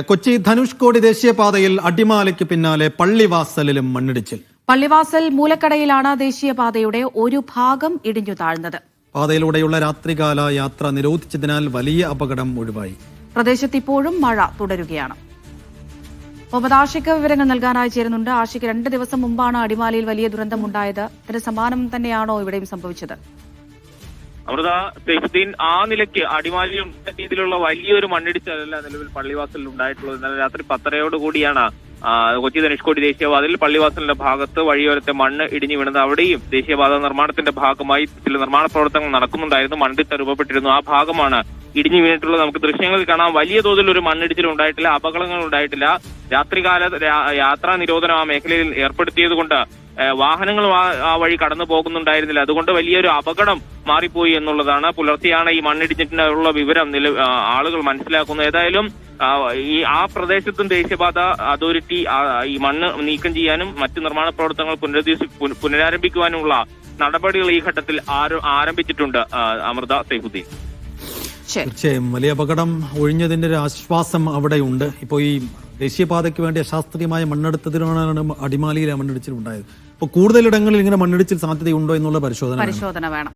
കൊച്ചി ധനുഷ്കോടി ദേശീയപാതയിൽ അടിമാലിക്ക് പിന്നാലെ പള്ളിവാസലിലും മണ്ണിടിച്ചിൽ. പള്ളിവാസൽ മൂലക്കടയിലാണ് ദേശീയപാതയുടെ ഒരു ഭാഗം ഇടിഞ്ഞു താഴ്ന്നത്. പാതയിലൂടെയുള്ള രാത്രികാല യാത്ര നിരോധിച്ചതിനാൽ വലിയ അപകടം ഒഴിവായി. പ്രദേശത്ത് ഇപ്പോഴും മഴ തുടരുകയാണ്. മുഹമ്മദ് ആഷിഖ് വിവരങ്ങൾ നൽകാനായി ചേരുന്നുണ്ട്. ആഷിഖ്, 2 ദിവസം മുമ്പാണ് അടിമാലിയിൽ വലിയ ദുരന്തമുണ്ടായത്. ഇതിന് സമാനം തന്നെയാണോ ഇവിടെയും സംഭവിച്ചത്? അമൃത, സൈഫുദ്ദീൻ, ആ നിലയ്ക്ക് അടിമാലിയിൽ രീതിയിലുള്ള വലിയൊരു മണ്ണിടിച്ചല്ല നിലവിൽ പള്ളിവാസലിൽ ഉണ്ടായിട്ടുള്ളത്. ഇന്നലെ രാത്രി 10:30 കൂടിയാണ് കൊച്ചി ധനുഷ്കോടി ദേശീയപാതയിൽ പള്ളിവാസലിന്റെ ഭാഗത്ത് വഴിയോരത്തെ മണ്ണ് ഇടിഞ്ഞു വീണത്. അവിടെയും ദേശീയപാത നിർമ്മാണത്തിന്റെ ഭാഗമായി ചില നിർമ്മാണ പ്രവർത്തനങ്ങൾ നടക്കുന്നുണ്ടായിരുന്നു. മണ്ണിട്ട് രൂപപ്പെട്ടിരുന്നു. ആ ഭാഗമാണ് ഇടിഞ്ഞു വീണിട്ടുള്ളത്. നമുക്ക് ദൃശ്യങ്ങളിൽ കാണാം. വലിയ തോതിൽ ഒരു മണ്ണിടിച്ചിൽ ഉണ്ടായിട്ടില്ല, അപകടങ്ങൾ ഉണ്ടായിട്ടില്ല. രാത്രികാല യാത്രാ നിരോധനം ആ മേഖലയിൽ ഏർപ്പെടുത്തിയത് കൊണ്ട് വാഹനങ്ങൾ ആ വഴി കടന്നു പോകുന്നുണ്ടായിരുന്നില്ല. അതുകൊണ്ട് വലിയൊരു അപകടം മാറിപ്പോയി എന്നുള്ളതാണ്. പുലർച്ചെയാണ് ഈ മണ്ണിടിച്ചിട്ടുള്ള വിവരം ആളുകൾ മനസ്സിലാക്കുന്നത്. ഏതായാലും ആ പ്രദേശത്തും ദേശീയപാത അതോറിറ്റി ഈ മണ്ണ് നീക്കം ചെയ്യാനും മറ്റ് നിർമ്മാണ പ്രവർത്തനങ്ങൾ പുനരാരംഭിക്കുവാനുമുള്ള നടപടികൾ ഈ ഘട്ടത്തിൽ ആരംഭിച്ചിട്ടുണ്ട്. അമൃത, സൈഫുദ്ദീൻ. തീർച്ചയായും വലിയ അപകടം ഒഴിഞ്ഞതിന്റെ ഒരു ആശ്വാസം അവിടെയുണ്ട്. ഇപ്പോൾ ഈ ദേശീയപാതയ്ക്ക് വേണ്ടി അശാസ്ത്രീയമായ മണ്ണെടുത്തതിനാണ് അടിമാലിയിലെ മണ്ണിടിച്ചിൽ ഉണ്ടായത്. അപ്പോൾ കൂടുതലിടങ്ങളിൽ ഇങ്ങനെ മണ്ണിടിച്ചിൽ സാധ്യതയുണ്ടോ എന്നുള്ള പരിശോധന വേണം.